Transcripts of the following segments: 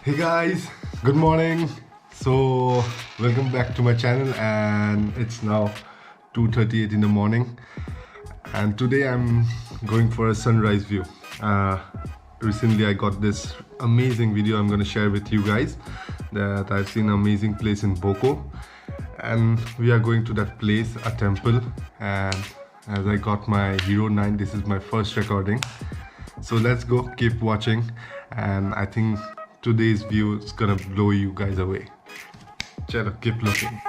Hey guys, good morning. So welcome back to my channel, and it's now 2:38 in the morning, and today I'm going for a sunrise view. Recently I got this amazing video I'm going to share with you guys, that I've seen an amazing place in Boko, and we are going to that place, a temple. And as I got my Hero 9, this is my first recording. So let's go, keep watching, and I think today's view is gonna blow you guys away. Chalo, keep looking.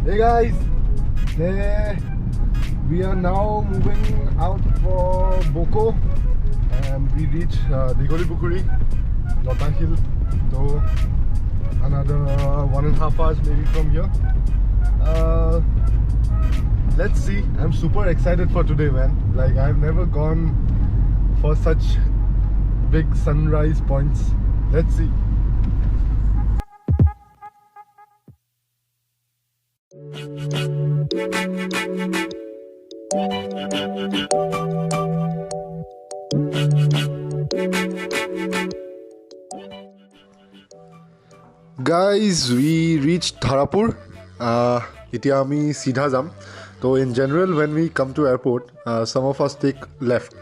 Hey guys, we are now moving out for Boko, and we reach Digoli Pukuri, Lota Hill. So another 1.5 hours maybe from here. Let's see. I'm super excited for today, man. Like, I've never gone for such big sunrise points. Let's see. Guys, we reached Tharapur. Itia ami Sidha jam. So in general, when we come to airport, some of us take left,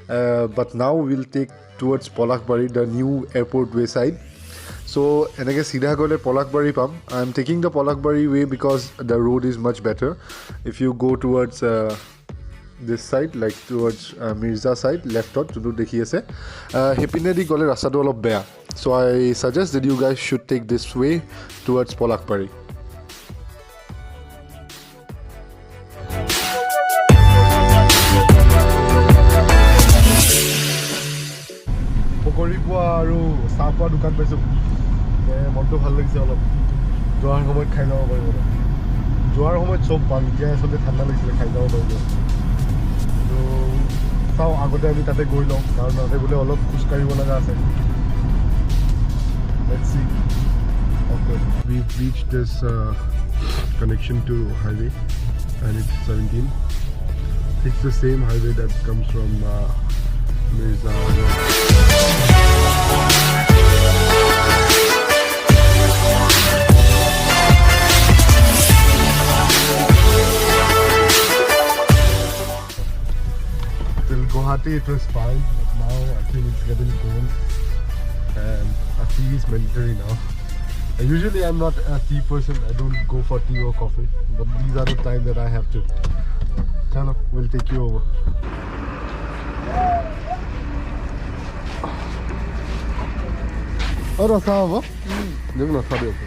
but now we'll take towards Polakbari, the new airport way side. So enake Sidha gole Polakbari pam. I'm taking the Polakbari way because the road is much better. If you go towards this side, like towards Mirza side, left out to do dekhi ase, hepinedi gole rasta to olop beya. So I suggest that you guys should take this way towards Polakbari. Pokori poa aru sapa dukan paisu. মনটো ভাল লাগিছে অলপ যোৱাৰ সময়ত খাই যাব পাৰিব যোৱাৰ সময়ত চব পাম এতিয়া আসলে ঠাণ্ডা লাগিছিলে খাই যাব পাৰিব তো চাও আগতে আমি তাতে গৈ লওঁ কাৰণ তাতে বোলে অলপ খোজ কাঢ়িব লগা আছে let's see okay we've reached this connection to highway and it's 17. It's the same highway that comes from Mirza. Guwahati it was fine, but now I think it's getting cold and a tea is mandatory now. Usually I'm not a tea person, I don't go for tea or coffee, but these are the time that I have to. Chalo, we'll take you over. Oh, that's how look na sabi ako.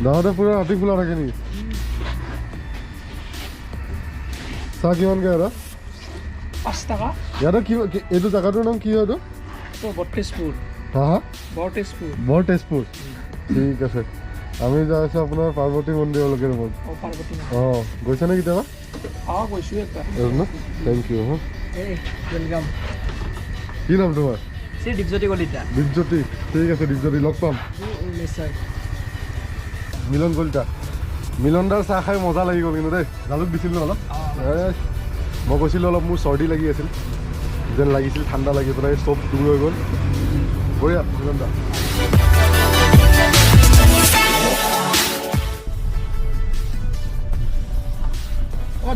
Dada pura ati pula rakhe ni. Sa kiman gaya ra? 5 taka. Yada ki edu jaga tor naam ki hoy to? So Botespur. Ha ha. Botespur. Botespur. ঠিক আছে আমি যাই আছো আপোনাৰ পাৰ্বতী মন্দিৰলৈকে ৰ'ব Oh, Parvati. গৈছে নে কেতিয়াবা গৈছো এটা থেংক ইউ welcome. কি নাম তোমাৰ See Dipjoti Kolita. দীপজ্যোতি ঠিক আছে দীপজ্যোতি লগ পাম Nischay. মিলন কলিতা মিলনদাৰ চাহ খাই মজা লাগি গ'ল কিন্তু দেই জালুক দিছিল ন অলপ মই কৈছিলোঁ অলপ মোৰ চৰ্দি লাগি আছিল যেন লাগিছিল ঠাণ্ডা লাগি পেলাই চব দূৰ হৈ গ'ল বঢ়িয়া মিলনদা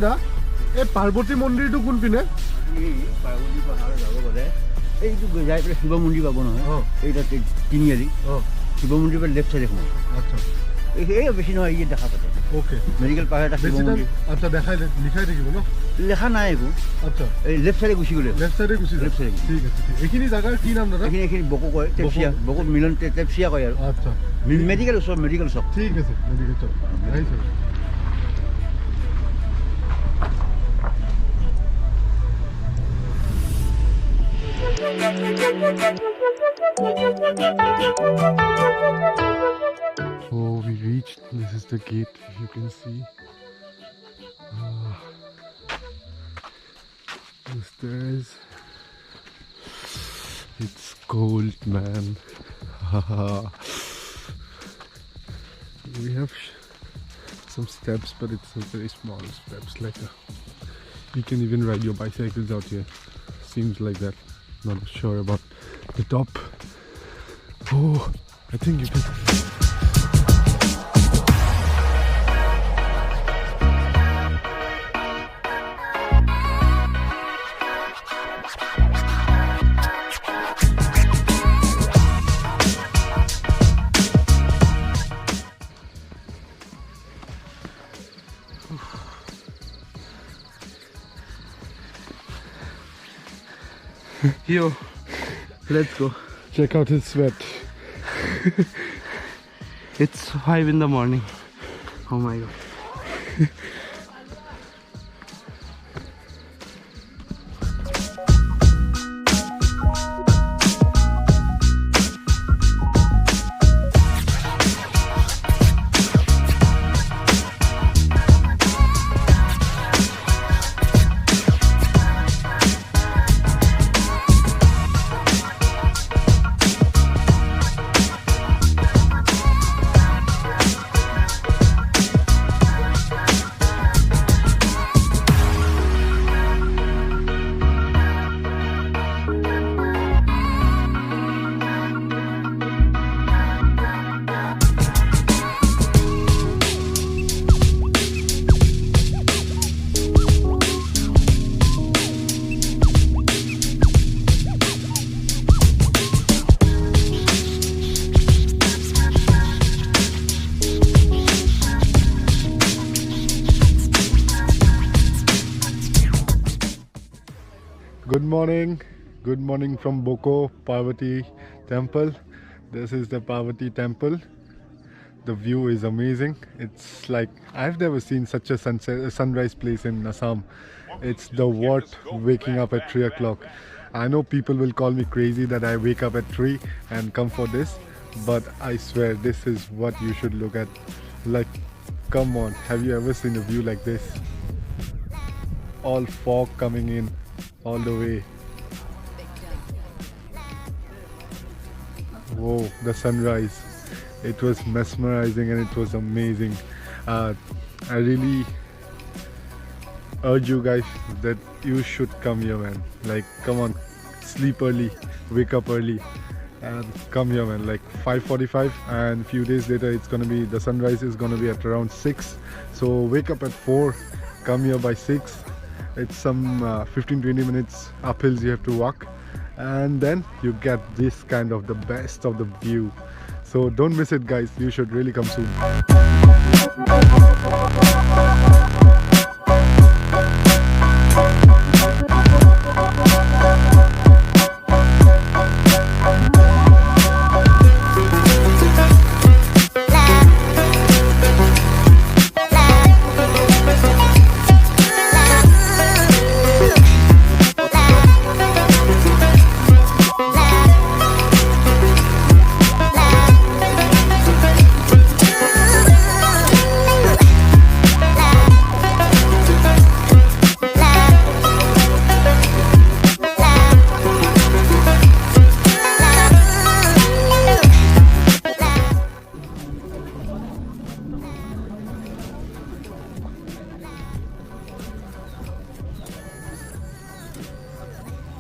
দা এই পাৰ্বতী মন্দিৰটো কোন পিনে পাৰ্বতী পাহাৰৰ যাব গ'লে এইটো যাই পেলাই শিৱ মন্দিৰ পাব নহয় এইটা তিনিআলি শিৱ মন্দিৰ পৰা লেফ্ট চাইডে সোমাব আচ্ছা এই বেছি নহয় এই দেখা পাতে ওকে মেডিকেল পাহাৰ এটা শিৱ মন্দিৰ আচ্ছা দেখাই লিখাই থাকিব ন লেখা নাই একো আচ্ছা এই লেফ্ট চাইডে গুচি গ'লে লেফ্ট চাইডে গুচি লেফ্ট চাইডে ঠিক আছে এইখিনি জাগাৰ কি নাম দাদা এইখিনি বকো কয় টেপচিয়া বকো মিলন টেপচিয়া কয় আৰু আচ্ছা মেডিকেল ওচৰ মেডিকেল চক ঠিক আছে মেডিকেল চক আহিছে reached. This is the gate, if you can see. The stairs. It's cold, man. We have some steps, but it's a very small steps. Like you can even ride your bicycles out here. Seems like that. Not sure about the top. Oh, I think you can. Yo, let's go. Check out his sweat. It's 5 in the morning. Oh my god. Good morning from Boko Parvati Temple. This is the Parvati Temple. The view is amazing. It's like I've never seen such a sunrise place in Assam. It's the what waking up at 3 o'clock. I know people will call me crazy that I wake up at 3 and come for this, but I swear this is what you should look at. Like, come on, have you ever seen a view like this? All fog coming in all the way. Whoa, the sunrise. It was mesmerizing and it was amazing. I really urge you guys that you should come here, man. Like, come on, sleep early, wake up early and come here, man. Like 5:45, and few days later it's gonna be, the sunrise is gonna be at around 6. So wake up at 4, come here by 6. It's some 15-20 minutes uphills you have to walk, and then you get this kind of the best of the view. So don't miss it, guys. You should really come soon.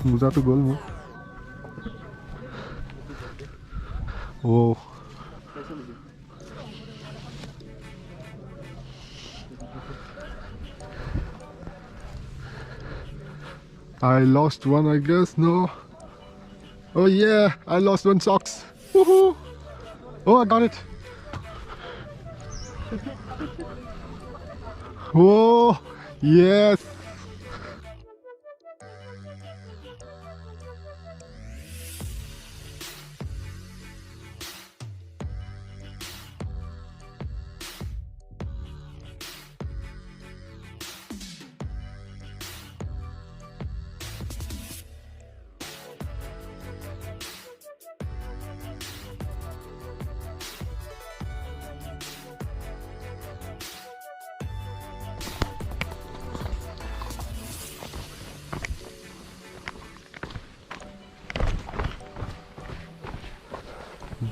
Musa to goal mo. Oh. I lost one, I guess. No. Oh yeah, I lost one socks. Woohoo! Oh, I got it. Oh yes.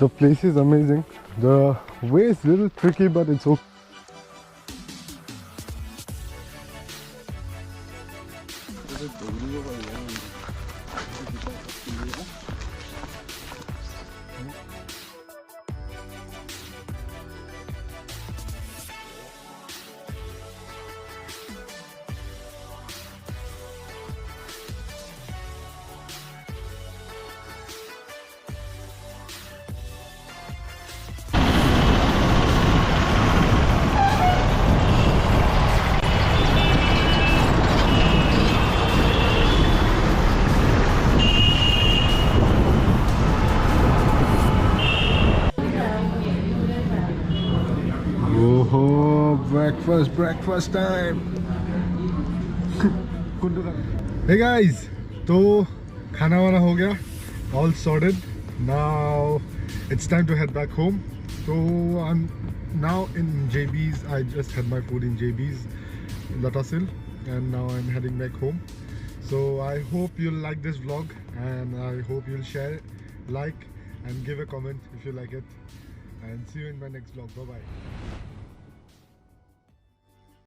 The place is amazing. The way is a little tricky, but it's okay. Oh, breakfast time. Hey guys, so khana wana ho gaya, all sorted. Now it's time to head back home. So I'm now in JB's. I just had my food in JB's Latasil, and now I'm heading back home. So I hope you'll like this vlog, and I hope you'll share it, like, and give a comment if you like it. And see you in my next vlog. Bye bye.